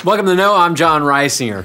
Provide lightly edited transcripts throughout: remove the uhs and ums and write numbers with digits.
Welcome to Know, I'm Jon Risinger.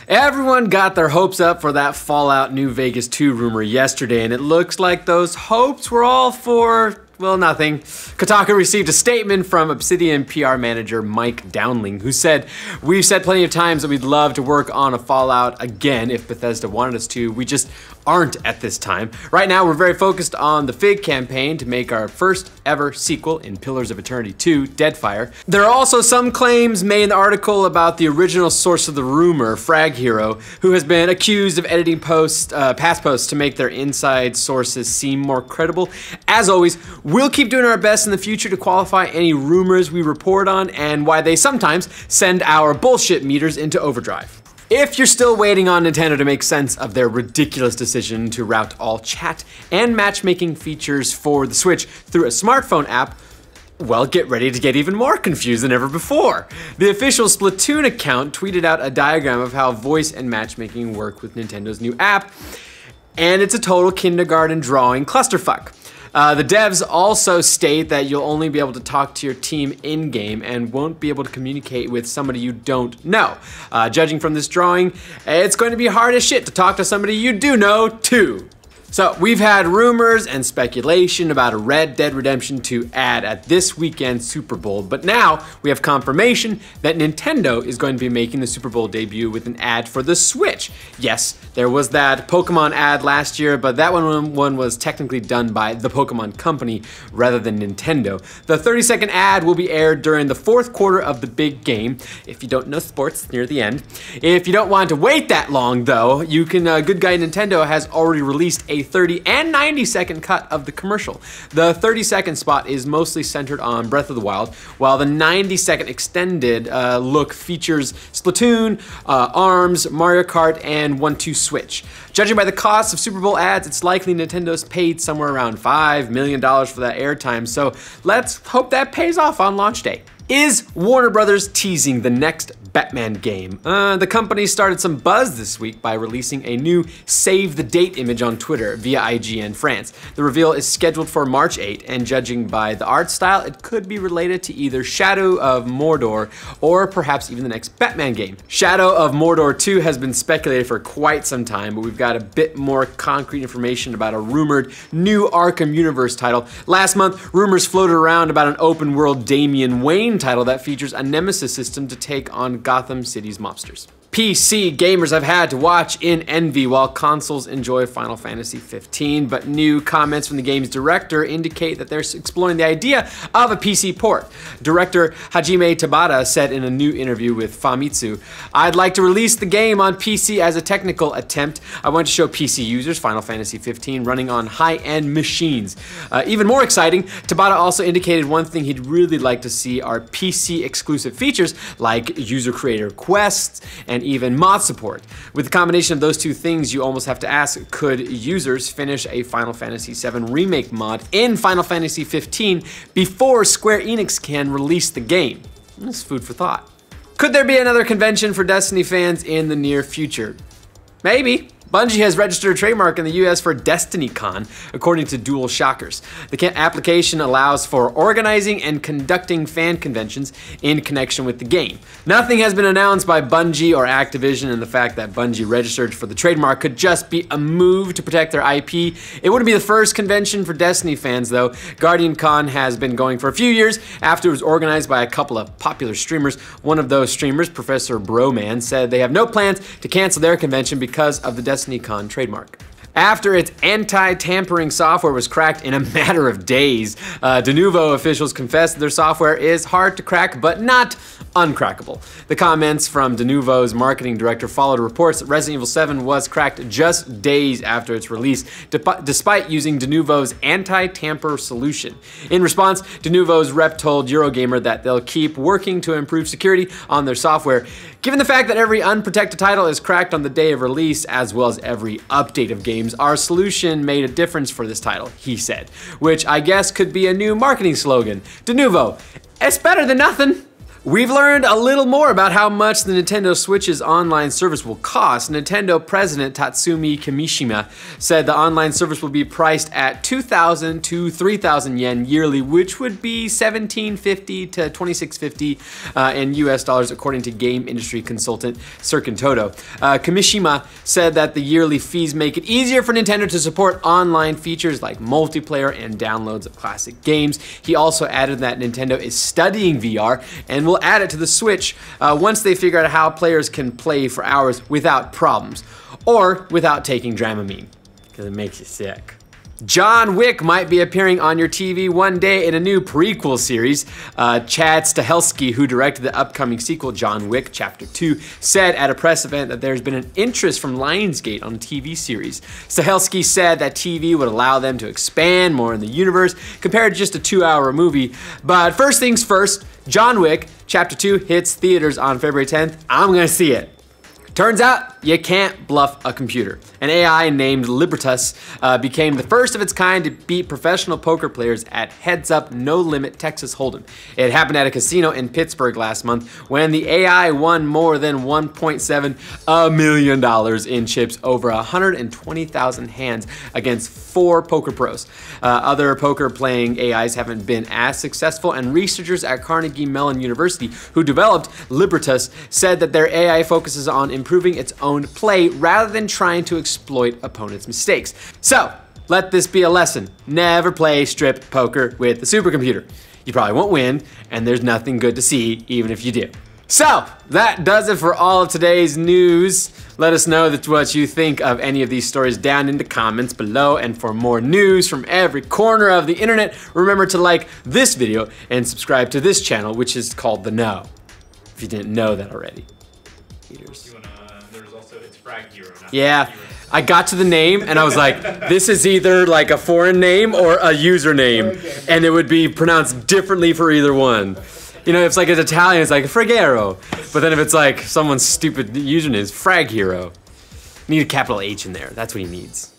Everyone got their hopes up for that Fallout New Vegas 2 rumor yesterday, and it looks like those hopes were all for, well, nothing. Kotaku received a statement from Obsidian PR manager Mike Dowling, who said, "We've said plenty of times that we'd love to work on a Fallout again if Bethesda wanted us to. We just aren't at this time. Right now, we're very focused on the FIG campaign to make our first ever sequel in Pillars of Eternity 2, Deadfire. There are also some claims made in the article about the original source of the rumor, Frag Hero, who has been accused of editing past posts to make their inside sources seem more credible. As always, we'll keep doing our best in the future to qualify any rumors we report on and why they sometimes send our bullshit meters into overdrive." If you're still waiting on Nintendo to make sense of their ridiculous decision to route all chat and matchmaking features for the Switch through a smartphone app, well, get ready to get even more confused than ever before. The official Splatoon account tweeted out a diagram of how voice and matchmaking work with Nintendo's new app, and it's a total kindergarten drawing clusterfuck. The devs also state that you'll only be able to talk to your team in-game and won't be able to communicate with somebody you don't know. Judging from this drawing, it's going to be hard as shit to talk to somebody you do know, too. So, we've had rumors and speculation about a Red Dead Redemption 2 ad at this weekend's Super Bowl, but now we have confirmation that Nintendo is going to be making the Super Bowl debut with an ad for the Switch. Yes, there was that Pokemon ad last year, but that one was technically done by the Pokemon Company rather than Nintendo. The 30-second ad will be aired during the fourth quarter of the big game. If you don't know sports, near the end. If you don't want to wait that long, though, you can, Good Guy Nintendo has already released a 30 and 90-second cut of the commercial. The 30-second spot is mostly centered on Breath of the Wild, while the 90-second extended look features Splatoon, ARMS, Mario Kart, and 1-2 Switch. Judging by the cost of Super Bowl ads, it's likely Nintendo's paid somewhere around $5 million for that airtime, so let's hope that pays off on launch day. Is Warner Brothers teasing the next Batman game? The company started some buzz this week by releasing a new save the date image on Twitter via IGN France. The reveal is scheduled for March 8, and judging by the art style, it could be related to either Shadow of Mordor or perhaps even the next Batman game. Shadow of Mordor 2 has been speculated for quite some time, but we've got a bit more concrete information about a rumored new Arkham Universe title. Last month, rumors floated around about an open world Damian Wayne title that features a nemesis system to take on Gotham City's mobsters. PC gamers have had to watch in envy while consoles enjoy Final Fantasy 15, but new comments from the game's director indicate that they're exploring the idea of a PC port. Director Hajime Tabata said in a new interview with Famitsu, "I'd like to release the game on PC as a technical attempt. I want to show PC users Final Fantasy 15 running on high-end machines." Even more exciting, Tabata also indicated one thing he'd really like to see are PC exclusive features like user creator quests and even mod support. With the combination of those two things, you almost have to ask, could users finish a Final Fantasy VII Remake mod in Final Fantasy 15 before Square Enix can release the game? That's food for thought. Could there be another convention for Destiny fans in the near future? Maybe. Bungie has registered a trademark in the US for DESTINYCON, according to Dual Shockers. The application allows for organizing and conducting fan conventions in connection with the game. Nothing has been announced by Bungie or Activision, and the fact that Bungie registered for the trademark could just be a move to protect their IP. It wouldn't be the first convention for Destiny fans, though. GuardianCon has been going for a few years after it was organized by a couple of popular streamers. One of those streamers, Professor Broman, said they have no plans to cancel their convention because of the DESTINYCON trademark. After its anti-tampering software was cracked in a matter of days, Denuvo officials confessed their software is hard to crack, but not uncrackable. The comments from Denuvo's marketing director followed reports that Resident Evil 7 was cracked just days after its release, despite using Denuvo's anti-tamper solution. In response, Denuvo's rep told Eurogamer that they'll keep working to improve security on their software. Given the fact that every unprotected title is cracked on the day of release, as well as every update of games, our solution made a difference for this title, he said, which I guess could be a new marketing slogan. Denuvo, it's better than nothing. We've learned a little more about how much the Nintendo Switch's online service will cost. Nintendo President Tatsumi Kimishima said the online service will be priced at 2,000 to 3,000 yen yearly, which would be $1,750 to $2,650 in US dollars, according to game industry consultant Sirkin Toto. Kimishima said that the yearly fees make it easier for Nintendo to support online features like multiplayer and downloads of classic games. He also added that Nintendo is studying VR and will add it to the Switch once they figure out how players can play for hours without problems, or without taking Dramamine, because it makes you sick. John Wick might be appearing on your TV one day in a new prequel series. Chad Stahelski, who directed the upcoming sequel, John Wick Chapter 2, said at a press event that there's been an interest from Lionsgate on a TV series. Stahelski said that TV would allow them to expand more in the universe compared to just a 2-hour movie. But first things first, John Wick Chapter 2 hits theaters on February 10th. I'm gonna see it. Turns out, you can't bluff a computer. An AI named Libertas became the first of its kind to beat professional poker players at Heads Up No Limit Texas Hold'em. It happened at a casino in Pittsburgh last month when the AI won more than $1.7 million in chips over 120,000 hands against 4 poker pros. Other poker playing AIs haven't been as successful, and researchers at Carnegie Mellon University who developed Libertas said that their AI focuses on improving its own play rather than trying to exploit opponents' mistakes. So, let this be a lesson. Never play strip poker with the supercomputer. You probably won't win, and there's nothing good to see even if you do. So, that does it for all of today's news. Let us know what you think of any of these stories down in the comments below. And for more news from every corner of the internet, remember to like this video and subscribe to this channel, which is called The Know, if you didn't know that already. There's also, it's Frag Hero, not Yeah, Frag Hero. I got to the name and I was like, this is either like a foreign name or a username, and it would be pronounced differently for either one. You know, if it's like it's Italian, it's like Fragero. But then if it's like someone's stupid username, it's Frag Hero. Need a capital H in there. That's what he needs.